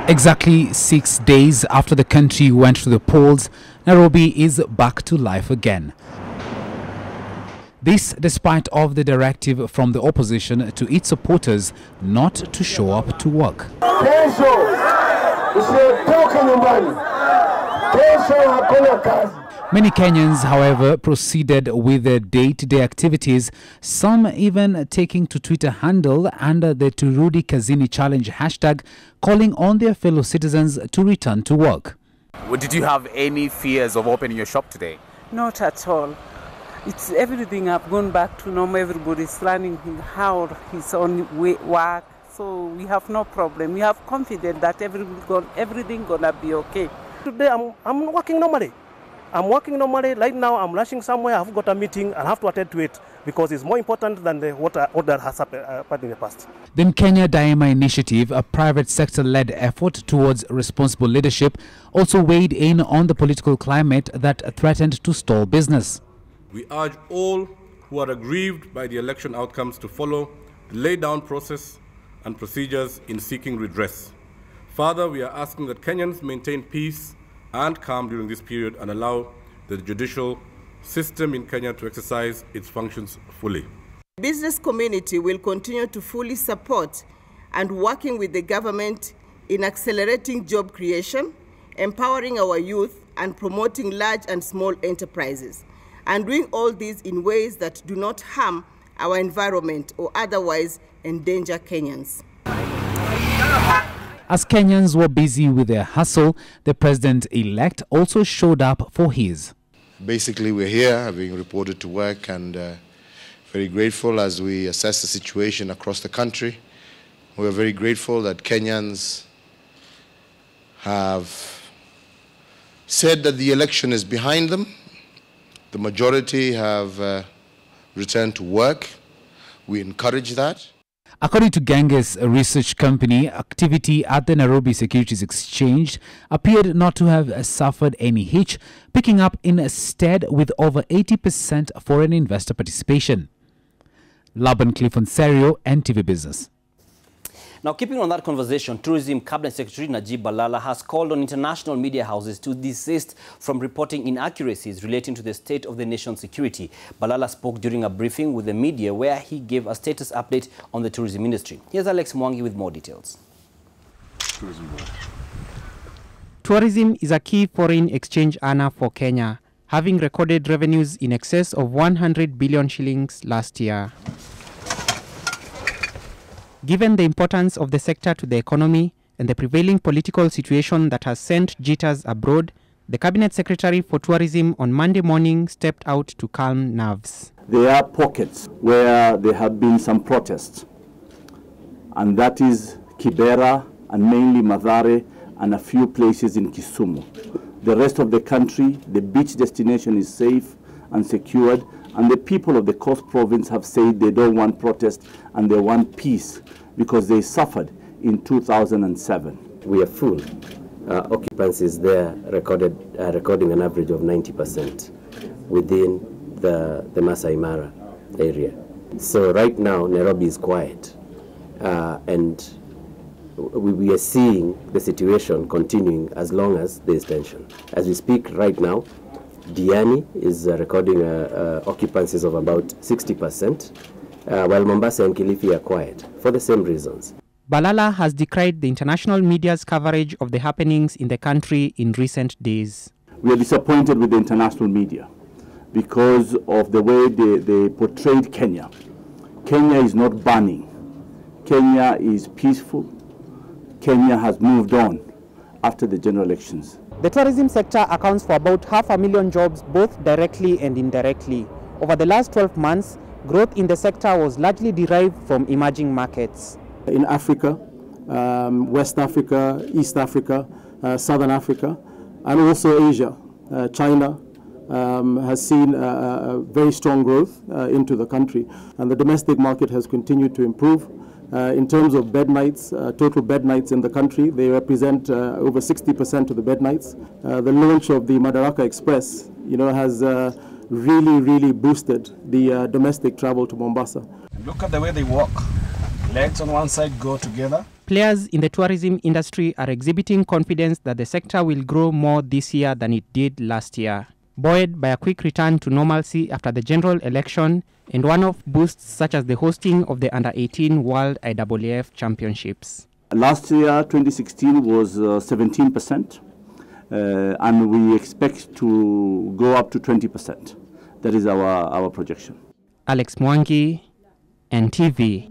Exactly 6 days after the country went to the polls, Nairobi is back to life again. This despite of the directive from the opposition to its supporters not to show up to work. Many Kenyans, however, proceeded with their day-to-day activities, some even taking to Twitter handle under the Turudi Kazini Challenge hashtag, calling on their fellow citizens to return to work.
Did you have any fears of opening your shop today?
Not at all. It's everything have gone back to normal. Everybody's learning how his own work, so we have no problem. We have confidence that everything gonna be okay.
Today I'm working normally. I'm working normally. Right now I'm rushing somewhere. I've got a meeting and have to attend to it because it's more important than what has happened in the past.
The Kenya Daima Initiative, a private sector-led effort towards responsible leadership, also weighed in on the political climate that threatened to stall business.
We urge all who are aggrieved by the election outcomes to follow the laid-down process and procedures in seeking redress. Further, we are asking that Kenyans maintain peace and calm during this period and allow the judicial system in Kenya to exercise its functions fully.
The business community will continue to fully support and working with the government in accelerating job creation, empowering our youth and promoting large and small enterprises, and doing all this in ways that do not harm our environment or otherwise endanger Kenyans.
As Kenyans were busy with their hustle, the president-elect also showed up for his.
Basically, we're here having reported to work and very grateful as we assess the situation across the country. We're very grateful that Kenyans have said that the election is behind them. The majority have returned to work. We encourage that.
According to Ganges, a research company, activity at the Nairobi Securities Exchange appeared not to have suffered any hitch, picking up instead with over 80% foreign investor participation. Laban Cliff-Onserio, NTV Business.
Now, keeping on that conversation, Tourism Cabinet Secretary Najib Balala has called on international media houses to desist from reporting inaccuracies relating to the state of the nation's security. Balala spoke during a briefing with the media where he gave a status update on the tourism industry. Here's Alex Mwangi with more details.
Tourism is a key foreign exchange earner for Kenya, having recorded revenues in excess of 100 billion shillings last year. Given the importance of the sector to the economy and the prevailing political situation that has sent jitters abroad, the Cabinet Secretary for Tourism on Monday morning stepped out to calm nerves.
There are pockets where there have been some protests, and that is Kibera and mainly Mathare and a few places in Kisumu. The rest of the country, the beach destination is safe and secured, and the people of the Coast Province have said they don't want protest and they want peace because they suffered in 2007.
We are full. Occupancy is there recording an average of 90% within the Masai Mara area. So right now Nairobi is quiet and we are seeing the situation continuing as long as there is tension. As we speak right now, Diani is recording occupancies of about 60%, while Mombasa and Kilifi are quiet for the same reasons.
Balala has decried the international media's coverage of the happenings in the country in recent days.
We are disappointed with the international media because of the way they portrayed Kenya. Kenya is not burning. Kenya is peaceful. Kenya has moved on after the general elections.
The tourism sector accounts for about 500,000 jobs, both directly and indirectly. Over the last 12 months, growth in the sector was largely derived from emerging markets.
In Africa, West Africa, East Africa, Southern Africa, and also Asia, China,
has seen a very strong growth into the country, and the domestic market has continued to improve. In terms of bed nights, total bed nights in the country, they represent over 60% of the bed nights. The launch of the Madaraka Express, has really boosted the domestic travel to Mombasa.
Look at the way they walk. Legs on one side go together.
Players in the tourism industry are exhibiting confidence that the sector will grow more this year than it did last year, buoyed by a quick return to normalcy after the general election and one-off boosts such as the hosting of the Under-18 World IAAF Championships.
Last year, 2016, was 17%, and we expect to go up to 20%. That is our projection.
Alex Mwangi, NTV.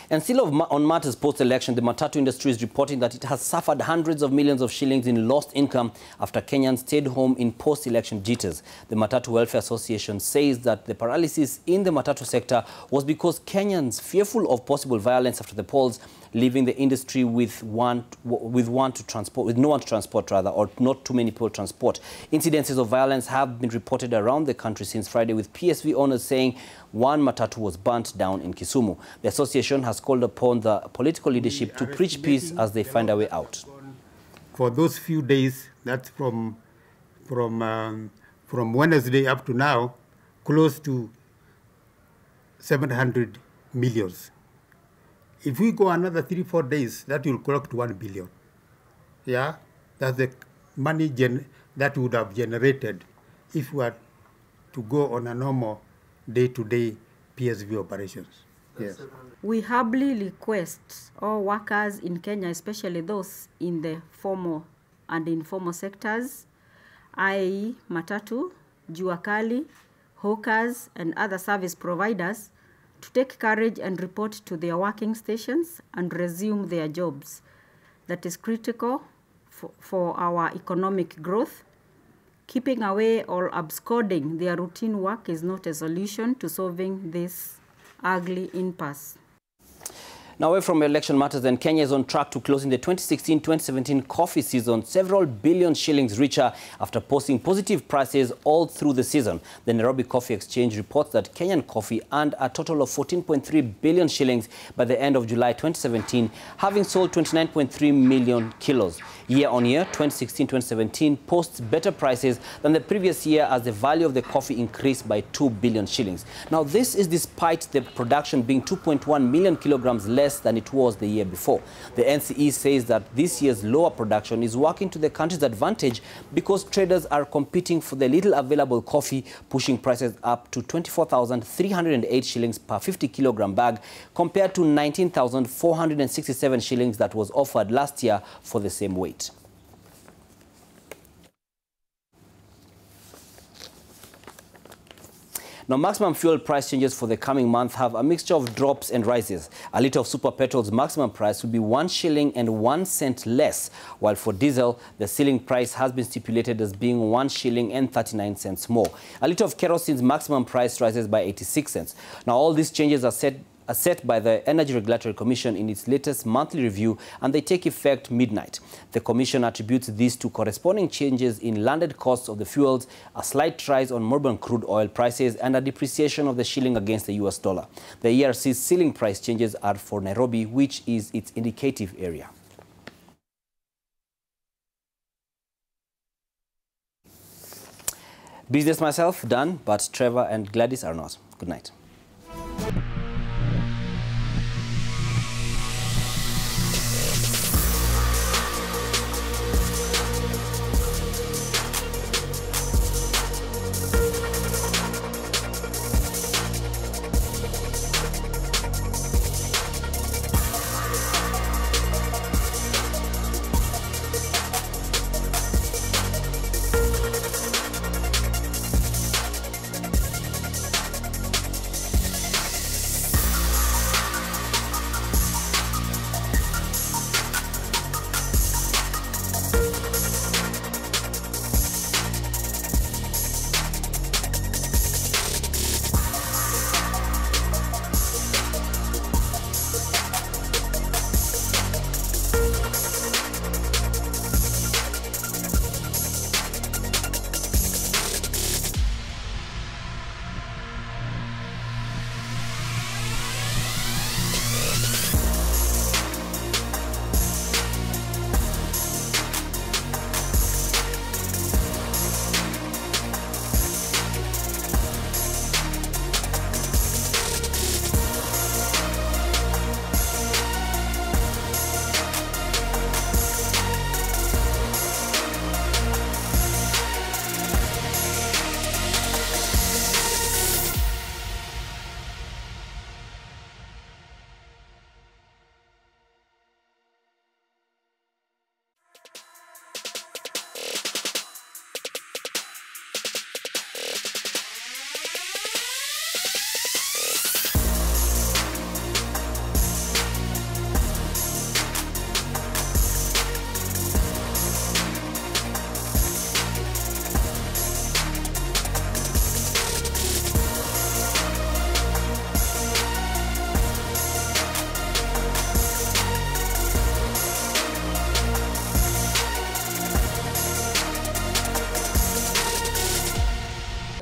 And still on matters post-election, the matatu industry is reporting that it has suffered hundreds of millions of shillings in lost income after Kenyans stayed home in post-election jitters. The Matatu Welfare Association says that the paralysis in the matatu sector was because Kenyans, fearful of possible violence after the polls, leaving the industry with no one to transport, or not too many people transport. Incidences of violence have been reported around the country since Friday, with PSV owners saying one matatu was burnt down in Kisumu. The association has called upon the political leadership to preach peace as they find a way out.
For those few days, that's from Wednesday up to now, close to 700 millions. If we go another 3-4 days, that will clock to 1 billion. Yeah, that's the money that would have generated if we were to go on a normal day-to-day PSV operations. Yes.
We humbly request all workers in Kenya, especially those in the formal and informal sectors, i.e. matatu, juakali, hawkers, and other service providers, to take courage and report to their working stations and resume their jobs. That is critical for our economic growth. Keeping away or absconding their routine work is not a solution to solving this ugly impasse.
Now, away from election matters, then, Kenya is on track to closing the 2016-2017 coffee season several billion shillings richer after posting positive prices all through the season. The Nairobi Coffee Exchange reports that Kenyan coffee earned a total of 14.3 billion shillings by the end of July 2017, having sold 29.3 million kilos. Year on year, 2016-2017 posts better prices than the previous year as the value of the coffee increased by 2 billion shillings. Now, this is despite the production being 2.1 million kilograms less than it was the year before. The NCE says that this year's lower production is working to the country's advantage because traders are competing for the little available coffee, pushing prices up to 24,308 shillings per 50 kilogram bag compared to 19,467 shillings that was offered last year for the same weight. Now, maximum fuel price changes for the coming month have a mixture of drops and rises. A litre of super petrol's maximum price will be 1 shilling and 1 cent less, while for diesel, the ceiling price has been stipulated as being 1 shilling and 39 cents more. A litre of kerosene's maximum price rises by 86 cents. Now, all these changes are set by the Energy Regulatory Commission in its latest monthly review, and they take effect midnight. The Commission attributes this to corresponding changes in landed costs of the fuels, a slight rise on Morban crude oil prices, and a depreciation of the shilling against the US dollar. The ERC's ceiling price changes are for Nairobi, which is its indicative area. Business myself done, but Trevor and Gladys are not. Good night.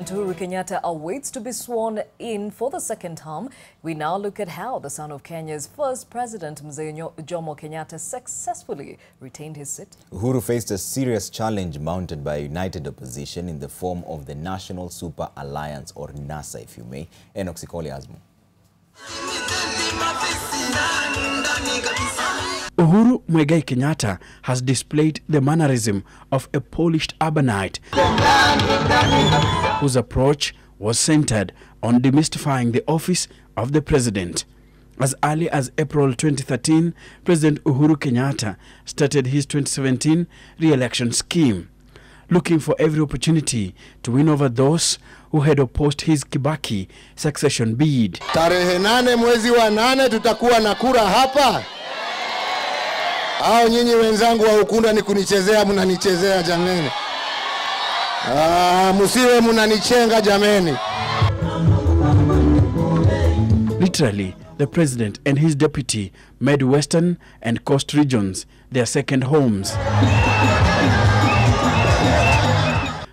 President Uhuru Kenyatta awaits to be sworn in for the second term. We now look at how the son of Kenya's first president, Mzee Jomo Kenyatta, successfully retained his seat.
Uhuru faced a serious challenge mounted by united opposition in the form of the National Super Alliance, or NASA, if you may. Enoch Sikoli Azmu.
Uhuru Muigai Kenyatta has displayed the mannerism of a polished urbanite whose approach was centered on demystifying the office of the president. As early as April 2013, President Uhuru Kenyatta started his 2017 re-election scheme, looking for every opportunity to win over those who had opposed his Kibaki succession bid.
Tarehe 8 mwezi wa 8 tutakuwa na kura hapa. Hao nyinyi wenzangu wa Ukunda ni kunichezea, mnanichezea jameni. Musiwe mnanichenga jameni.
Literally, the president and his deputy made Western and Coast regions their second homes.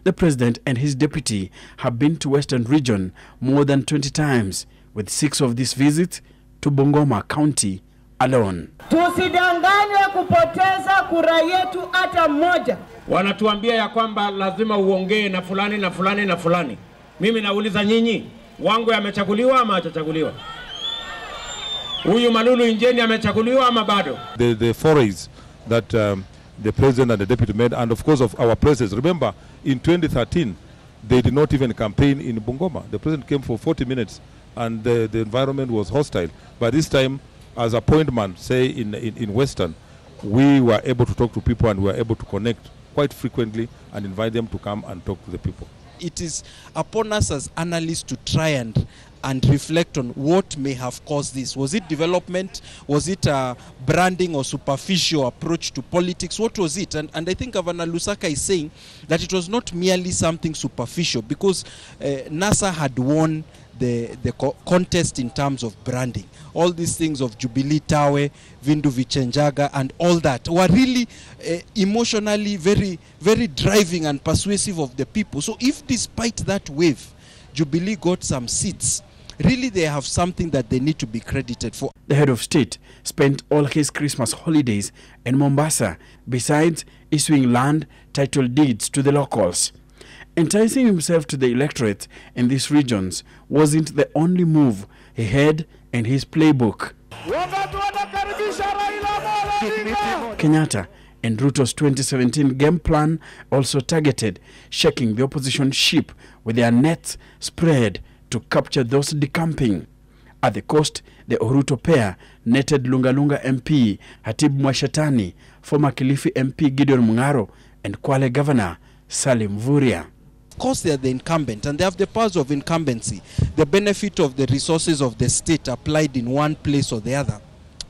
The president and his deputy have been to Western region more than 20 times, with 6 of these visits to Bungoma County alone.
Tusidanganywe kupoteza kura yetu hata mmoja.
Wanatuambia ya kwamba lazima uongee na fulani na fulani na fulani. Mimi nauliza nyinyi, wangu yamechaguliwa ama hajachaguliwa? Huyu Malulu Injeni amechaguliwa ama bado?
The forays that the president and the deputy made, and of course of our presence. Remember, in 2013, they did not even campaign in Bungoma. The president came for 40 minutes and the environment was hostile. By this time, as a point man, say in Western, we were able to talk to people and we were able to connect quite frequently and invite them to come and talk to the people.
It is upon us as analysts to try and reflect on what may have caused this. Was it development? Was it a branding or superficial approach to politics? What was it? And I think Governor Lusaka is saying that it was not merely something superficial, because NASA had won the contest in terms of branding. All these things of Jubilee Tawe, Vindu Vichenjaga and all that were really emotionally very, very driving and persuasive of the people. So if despite that wave, Jubilee got some seats, really they have something that they need to be credited for.
The head of state spent all his Christmas holidays in Mombasa, besides issuing land title deeds to the locals. Enticing himself to the electorate in these regions wasn't the only move he had in his playbook. Kenyatta and Ruto's 2017 game plan also targeted shaking the opposition ship with their nets spread to capture those decamping. At the coast, the Oruto pair netted Lungalunga MP Hatib Mwashatani, former Kilifi MP Gideon Mungaro, and Kwale Governor Salim Vuria.
Of course, they are the incumbent and they have the powers of incumbency, the benefit of the resources of the state applied in one place or the other.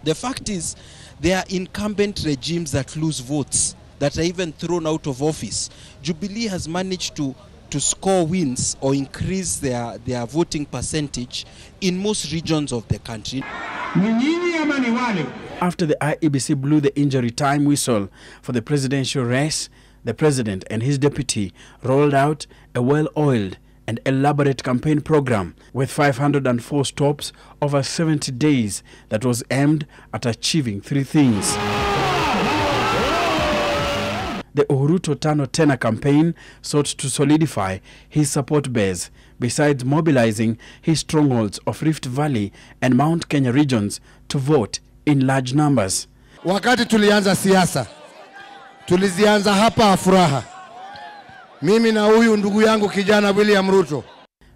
The fact is, there are incumbent regimes that lose votes, that are even thrown out of office. Jubilee has managed to score wins or increase their voting percentage in most regions of the country.
After the IEBC blew the injury time whistle for the presidential race, the president and his deputy rolled out a well-oiled and elaborate campaign program with 504 stops over 70 days that was aimed at achieving 3 things. The Uhuru Totano Tena campaign sought to solidify his support base, besides mobilizing his strongholds of Rift Valley and Mount Kenya regions to vote in large numbers.
Wakati tulianza siasa, tulizianza hapa Afuraha. Mimi na huyu ndugu yangu kijana William Ruto.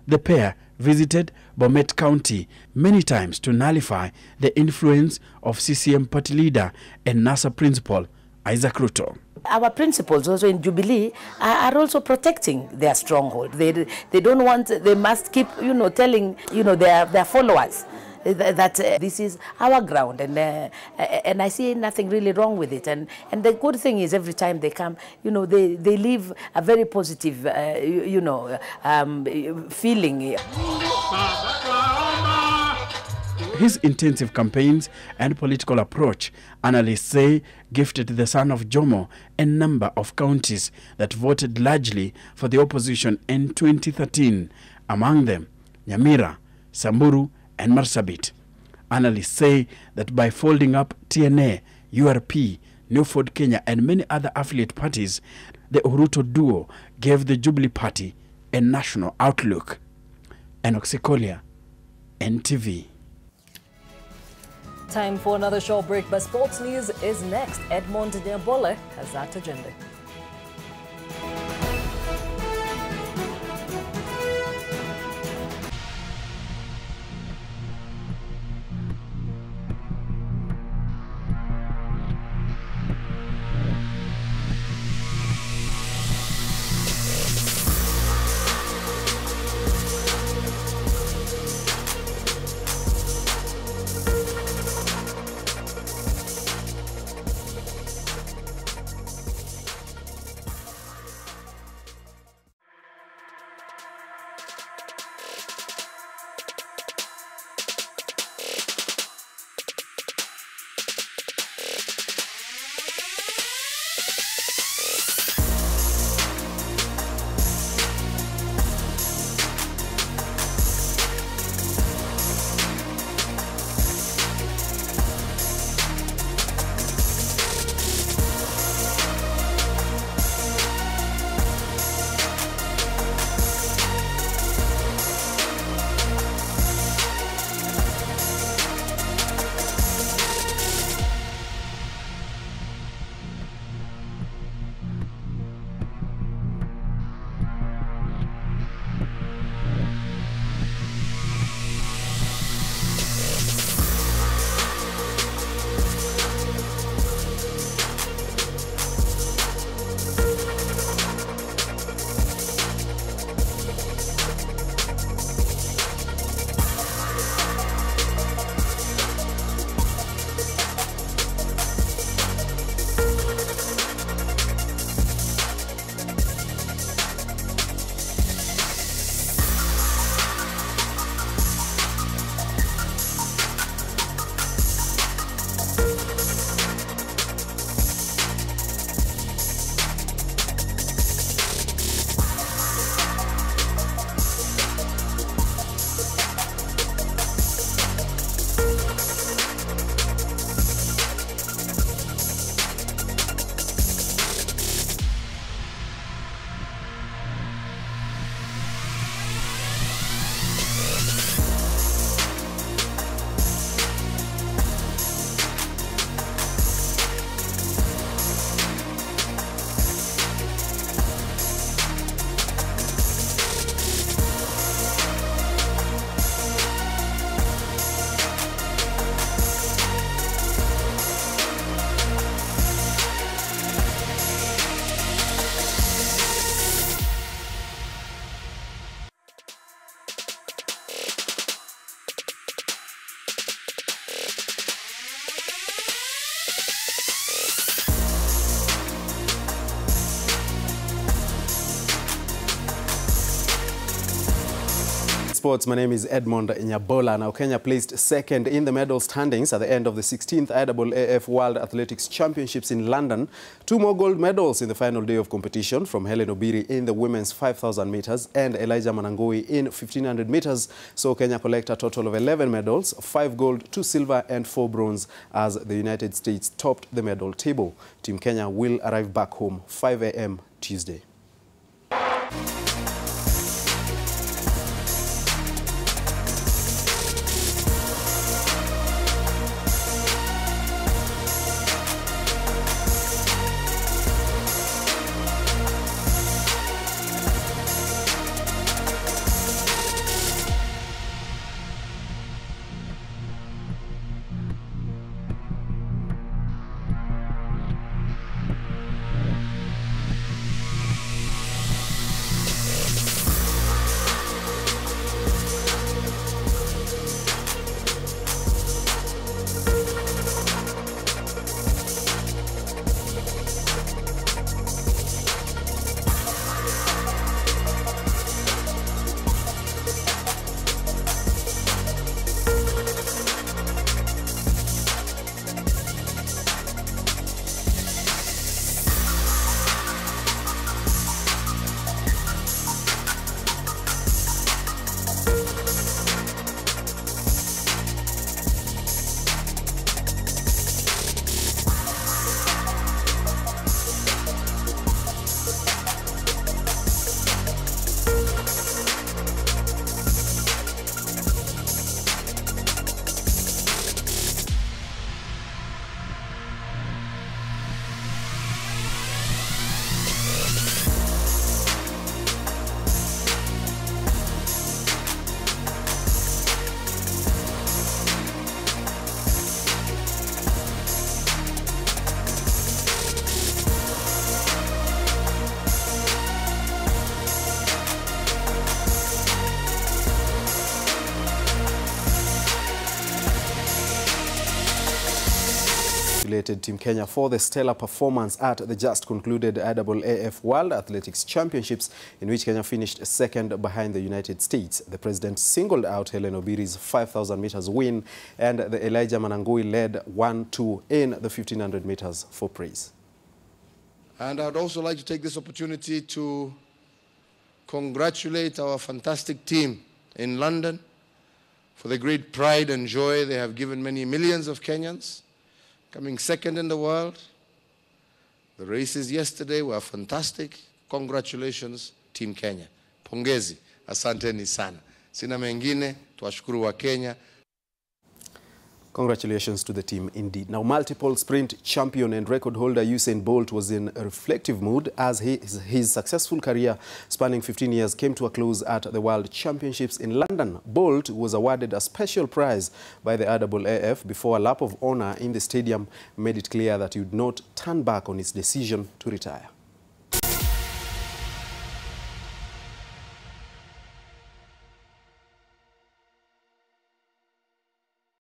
The pair visited Bomet County many times to nullify the influence of CCM party leader and NASA principal Isaac Ruto.
Our principals also in Jubilee are also protecting their stronghold. They don't want, they must keep, telling, their followers that this is our ground, and I see nothing really wrong with it. And the good thing is, every time they come, they leave a very positive, feeling.
his intensive campaigns and political approach, analysts say, gifted the son of Jomo a number of counties that voted largely for the opposition in 2013, among them Nyamira, Samburu and Marsabit. Analysts say that by folding up TNA, URP, New Ford Kenya and many other affiliate parties, the Uruto duo gave the Jubilee Party a national outlook. Enoch Sikolia, NTV.
Time for another short break, but sports news is next. Edmond Nyabole has that agenda.
Sports, my name is Edmond Nyabola. Now, Kenya placed second in the medal standings at the end of the 16th IAAF World Athletics Championships in London. 2 more gold medals in the final day of competition from Helen Obiri in the women's 5,000 meters and Elijah Manangoi in 1,500 meters. So Kenya collect a total of 11 medals, 5 gold, 2 silver and 4 bronze as the United States topped the medal table. Team Kenya will arrive back home 5 a.m. Tuesday. congratulated Team Kenya for the stellar performance at the just concluded IAAF World Athletics Championships, in which Kenya finished second behind the United States. The president singled out Helen Obiri's 5,000 meters win, and the Elijah Manangui led 1-2 in the 1,500 meters for praise.
And I'd also like to take this opportunity to congratulate our fantastic team in London for the great pride and joy they have given many millions of Kenyans, coming second in the world. The races yesterday were fantastic. Congratulations, Team Kenya. Pongezi, asanteni sana. Sina mengine, tuwashukuru wa Kenya.
Congratulations to the team indeed. Now, multiple sprint champion and record holder Usain Bolt was in a reflective mood as his successful career spanning 15 years came to a close at the World Championships in London. Bolt was awarded a special prize by the IAAF before a lap of honor in the stadium made it clear that he would not turn back on his decision to retire.